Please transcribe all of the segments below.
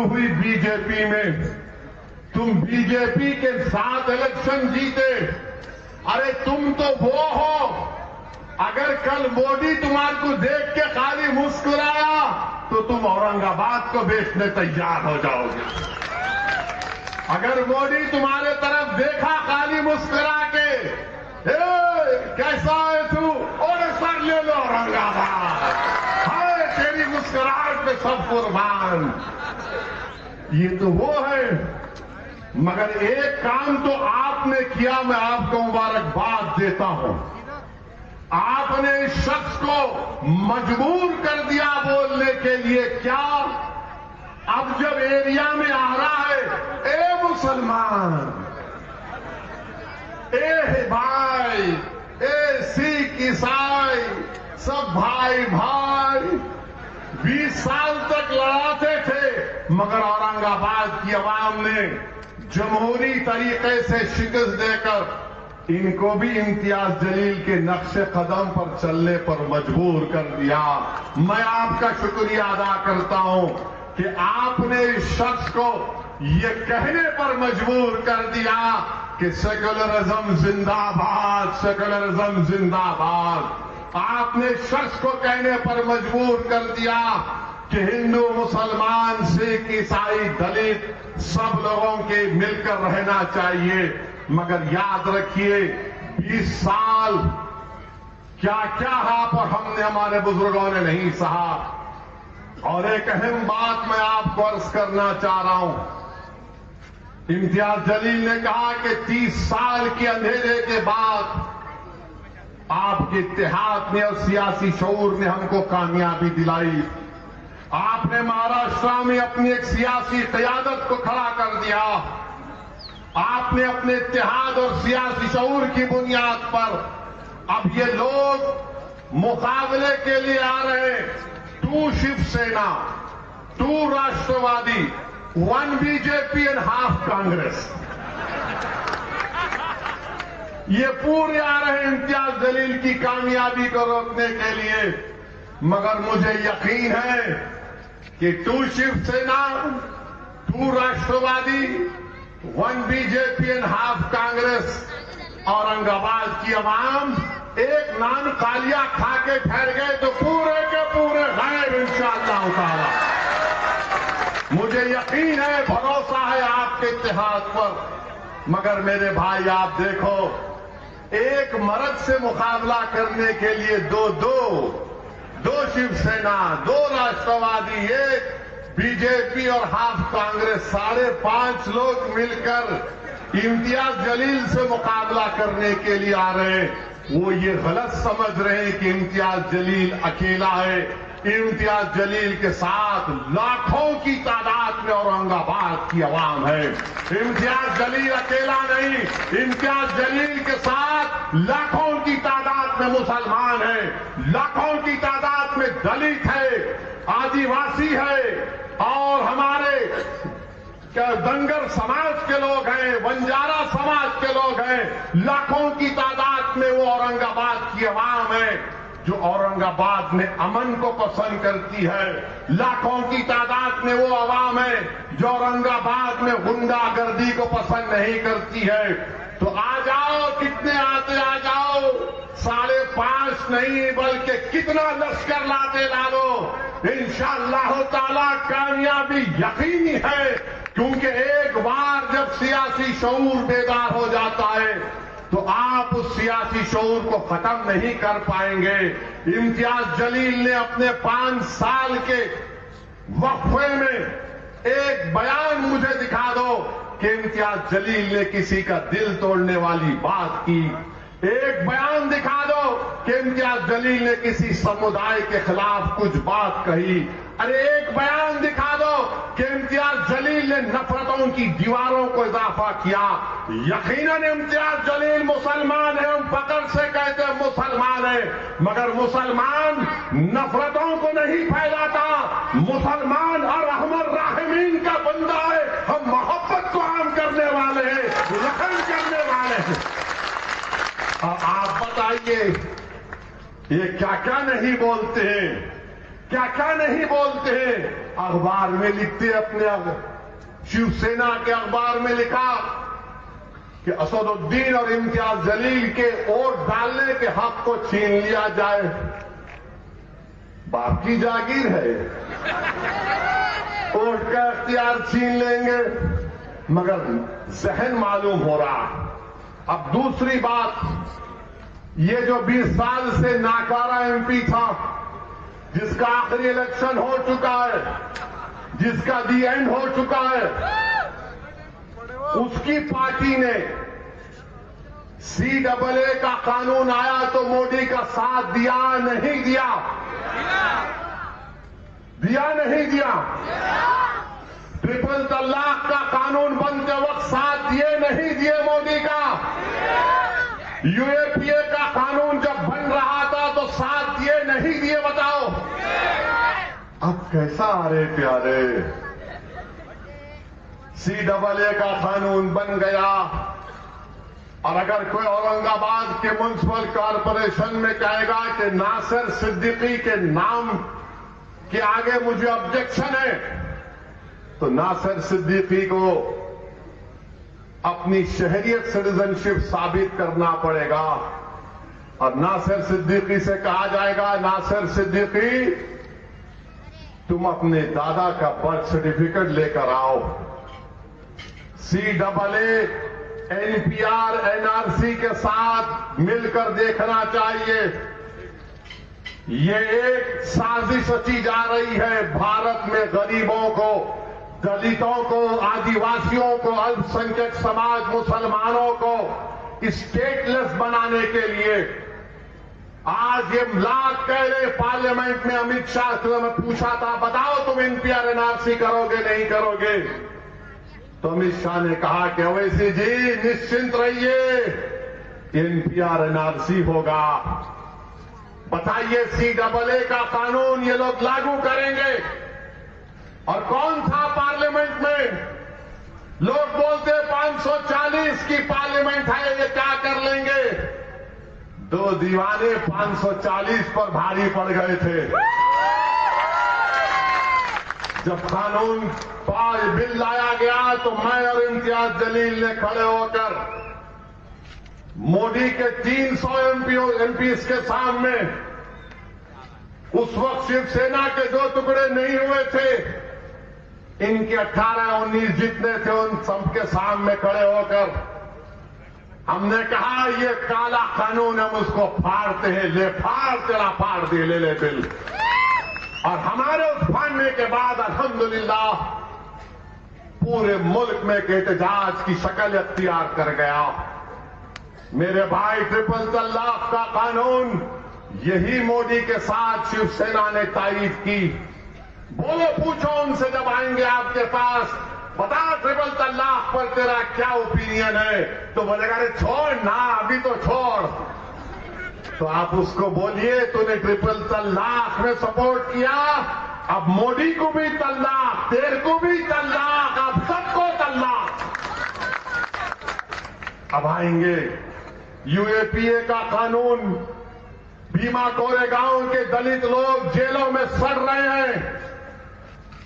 हुई बीजेपी में, तुम बीजेपी के साथ इलेक्शन जीते। अरे तुम तो वो हो, अगर कल मोदी तुम्हारे को देख के खाली मुस्कुराया तो तुम औरंगाबाद को बेचने तैयार हो जाओगे। अगर मोदी तुम्हारे तरफ देखा खाली मुस्कुरा के, कैसा है तू, और सर ले लो औरंगाबाद, हाय तेरी मुस्कुराहट पे सब कुर्बान। ये तो वो है। मगर एक काम तो आपने किया, मैं आपको मुबारकबाद देता हूं। आपने इस शख्स को मजबूर कर दिया बोलने के लिए। क्या अब जब एरिया में आ रहा है, ए मुसलमान, ए भाई, ए सिख ईसाई, सब भाई भाई, 20 साल तक लड़ाते थे, मगर औरंगाबाद की आवाम ने जमहूरी तरीके से शिकस्त देकर इनको भी इम्तियाज जलील के नक्शे कदम पर चलने पर मजबूर कर दिया। मैं आपका शुक्रिया अदा करता हूं कि आपने इस शख्स को ये कहने पर मजबूर कर दिया कि सेक्युलरिज्म जिंदाबाद, सेक्युलरिज्म जिंदाबाद। आपने शख्स को कहने पर मजबूर कर दिया कि हिंदू, मुसलमान, सिख, ईसाई, दलित सब लोगों के मिलकर रहना चाहिए। मगर याद रखिए, 20 साल क्या क्या आप और हमने, हमारे बुजुर्गों ने नहीं सहा। और एक अहम बात मैं आपको अर्ज करना चाह रहा हूं। इम्तियाज जलील ने कहा कि 30 साल के अंधेरे के बाद आपके इत्तेहाद ने और सियासी शऊर ने हमको कामयाबी दिलाई। आपने महाराष्ट्र में अपनी एक सियासी क़यादत को खड़ा कर दिया। आपने अपने इत्तेहाद और सियासी शऊर की बुनियाद पर अब ये लोग मुकाबले के लिए आ रहे हैं। 2 शिवसेना, 2 राष्ट्रवादी, 1 बीजेपी एंड हाफ कांग्रेस। ये पूरे आ रहे हैं इम्तियाज जलील की कामयाबी को रोकने के लिए। मगर मुझे यकीन है कि 2 शिवसेना, 2 राष्ट्रवादी, 1 BJP and half Congress, Aurangabad की आवाम एक नान कालिया खा के ठहर गए तो पूरे के पूरे गायब इंशाअल्लाह ताला। मुझे यकीन है, भरोसा है आपके इत्तेहाद पर। मगर मेरे भाई आप देखो, एक मर्द से मुकाबला करने के लिए दो शिवसेना, 2 राष्ट्रवादी, 1 बीजेपी और हाफ कांग्रेस, 5.5 लोग मिलकर इम्तियाज जलील से मुकाबला करने के लिए आ रहे हैं। वो ये गलत समझ रहे हैं कि इम्तियाज जलील अकेला है। इम्तियाज जलील के साथ लाखों की तादाद में औरंगाबाद की आवाम है। इम्तियाज जलील अकेला नहीं, इम्तियाज जलील के साथ लाखों की तादाद में मुसलमान है, लाखों की तादाद में दलित है, आदिवासी है, और हमारे दंगर समाज के लोग हैं, बंजारा समाज के लोग हैं। लाखों की तादाद में वो औरंगाबाद की आवाम है जो औरंगाबाद में अमन को पसंद करती है। लाखों की तादाद में वो आवाम है जो औरंगाबाद में गुंडागर्दी को पसंद नहीं करती है। तो आ जाओ, कितने आते आ जाओ, 5.5 नहीं बल्कि कितना लश्कर लाते ला लो, इंशाअल्लाह ताला कामयाबी यकीनी है। क्योंकि एक बार जब सियासी शऊर बेदार हो जाता है तो आप उस सियासी शऊर को खत्म नहीं कर पाएंगे। इम्तियाज जलील ने अपने 5 साल के वक्फे में एक बयान मुझे दिखा दो कि इम्तियाज जलील ने किसी का दिल तोड़ने वाली बात की। एक बयान दिखा दो कि इम्तियाज जलील ने किसी समुदाय के खिलाफ कुछ बात कही। अरे एक बयान दिखा दो कि इम्तियाज जलील ने नफरतों की दीवारों को इजाफा किया। यकीनन इम्तियाज जलील मुसलमान है, हम फक्र से कहते हैं मुसलमान है, मगर मुसलमान नफरतों को नहीं फैलाता। मुसलमान और रहमर राहिमीन का बंदा है, हम मोहब्बत को आम करने वाले हैं, रहम करने वाले हैं। आप बताइए, ये क्या क्या नहीं बोलते हैं, क्या क्या नहीं बोलते हैं। اخبار میں لکھتے اپنے شیو سینا کے اخبار میں لکھا کہ اسد الدین اور امتیاز جلیل کے ووٹ ڈالنے کے حق کو چھین لیا جائے. باپ کی جاگیر ہے, ووٹ کا اختیار چھین لیں گے, مگر ذہن معلوم ہو رہا. اب دوسری بات, یہ جو 20 سال سے ناکارہ ایم پی تھا, جس کا آخری الیکشن ہو چکا ہے, جس کا دی اینڈ ہو چکا ہے, اس کی پارٹی نے CAA کا قانون آیا تو موڈی کا ساتھ دیا نہیں دیا؟ دیا نہیں دیا؟ ٹرپل طلاق کا قانون بنتے وقت ساتھ دیے نہیں دیے موڈی کا؟ UAPA کا قانون جب بن رہا تھا تو ساتھ دیے نہیں دیے؟ بتاؤ. اب کیسا آ رہے پیارے, CAA کا قانون بن گیا, اور اگر کوئی اورنگ آباد کے میونسپل کارپوریشن میں کہے گا کہ ناصر صدیقی کے نام کے آگے مجھے آبجیکشن ہے, تو ناصر صدیقی کو اپنی شہریت سٹیزن شپ ثابت کرنا پڑے گا, اور ناصر صدیقی سے کہا جائے گا, ناصر صدیقی تم اپنے دادا کا برتھ سرٹیفکیٹ لے کر آؤ. CAA NPR NRC کے ساتھ مل کر دیکھنا چاہیے. یہ ایک سازش رچی جا رہی ہے بھارت میں غریبوں کو, دلتوں کو, آدیواسیوں کو, الپ سنکھیک سماج مسلمانوں کو اسٹیٹ لیس بنانے کے لیے. آج یہ لاکھ کہہ رہے پارلیمنٹ میں, امت شاہ سے میں پوچھا تھا بتاؤ تم NPR NRC کرو گے نہیں کرو گے؟ تو امت شاہ نے کہا کہ اویسی جی نشچنت رہیے, NPR NRC ہوگا. بتائیے CAA کا قانون یہ لوگ لاگو کریں گے, اور کون تھا پارلیمنٹ میں؟ لوگ بولتے 540 کی پارلیمنٹ ہے, یہ کیا کر لیں گے؟ 2 دیوانے 540 پر بھاری پڑ گئے تھے. جب قانون بل لایا گیا تو میں اور امتیاز جلیل نے کھڑے ہو کر موڈی کے 300 ایم پیز کے سامنے, اس وقت شیو سینا کے 2 ٹکڑے نہیں ہوئے تھے, ان کے 18-19 جتنے تھے, ان سب کے سامنے کھڑے ہو کر ہم نے کہا یہ کالا قانون ہم اس کو پھاڑتے ہیں, لے پھاڑ, تیرا پھاڑ دے, لے لے بل. اور ہمارے اس پھاڑنے کے بعد الحمدللہ پورے ملک میں ایک احتجاج کی شکل اختیار کر گیا. میرے بھائی, ٹرپل طلاق کا قانون یہی موڈی کے ساتھ شیو سینا نے تائید کی. بولو, پوچھو ان سے جب آئیں گے آپ کے پاس, بتا ٹرپل طلاق پر تیرا کیا اوپینین ہے؟ تو بولے گا چھوڑ نا, ابھی تو چھوڑ. تو آپ اس کو بولیے تو نے ٹرپل طلاق میں سپورٹ کیا, اب موڈی کو بھی طلاق, تیرے کو بھی طلاق, اب سب کو طلاق. اب آئیں گے UAPA کا قانون, بھیما کورے گاؤں کے دلت لوگ جیلوں میں سڑ رہے ہیں,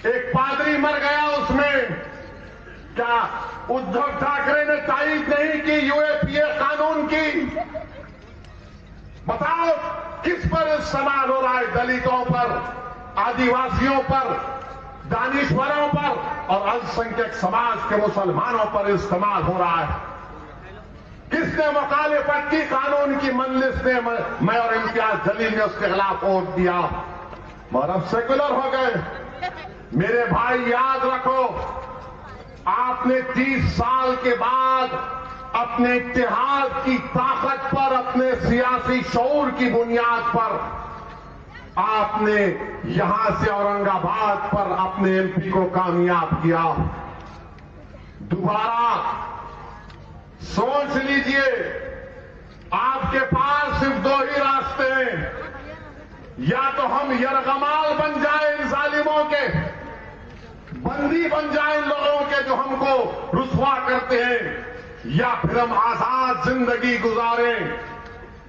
ایک پادری مر گیا اس میں. کیا ادھو ٹھاکرے نے تائید نہیں کی UAPA قانون کی؟ بتاؤ کس پر استعمال ہو رہا ہے؟ دلتوں پر, آدیواسیوں پر, دانشوروں پر اور الپ سنکھیک سماج کے مسلمانوں پر استعمال ہو رہا ہے. کس نے مخالفت کی قانون کی؟ مجلس نے, میں اور امتیاز جلیل نے اس کے خلاف ووٹ دیا, اور اب سیکولر ہو گئے. میرے بھائی یاد رکھو, آپ نے 30 سال کے بعد اپنے اتحاد کی طاقت پر, اپنے سیاسی شعور کی بنیاد پر آپ نے یہاں سے اورنگ آباد پر اپنے MP کو کامیاب کیا. دوبارہ سوچ لیجئے, آپ کے پاس صرف 2 ہی راستے ہیں, یا تو ہم یرغمال بن جائیں ان ظالموں کے, بندی بن جائیں ان لوگوں کے جو ہم کو رسوا کرتے ہیں, یا پھر ہم آزاد زندگی گزاریں,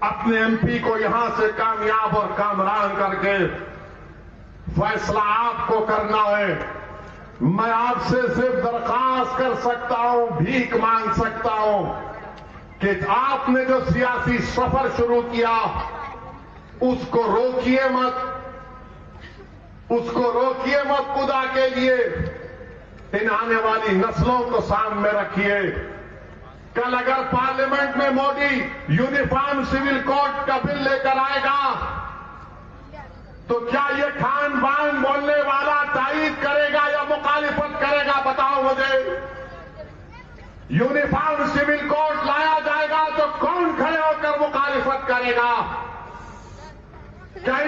اپنے MP کو یہاں سے کامیاب اور کامران کر کے फैसला आपको करना है। मैं आपसे सिर्फ दरख्वास्त कर सकता हूं, भीख मांग सकता हूं कि आपने जो सियासी सफर शुरू किया उसको रोकिए मत, उसको रोकिए मत। खुदा के लिए इन आने वाली नस्लों को सामने रखिए। कल अगर पार्लियामेंट में मोदी यूनिफॉर्म सिविल कोड का बिल लेकर आएगा तो क्या ये खान बान बोलने वाला तायीद करेगा या मुखालिफत करेगा? बताओ मुझे। यूनिफॉर्म सिविल कोड लाया जाएगा तो कौन खड़े होकर मुखालिफत करेगा? क्या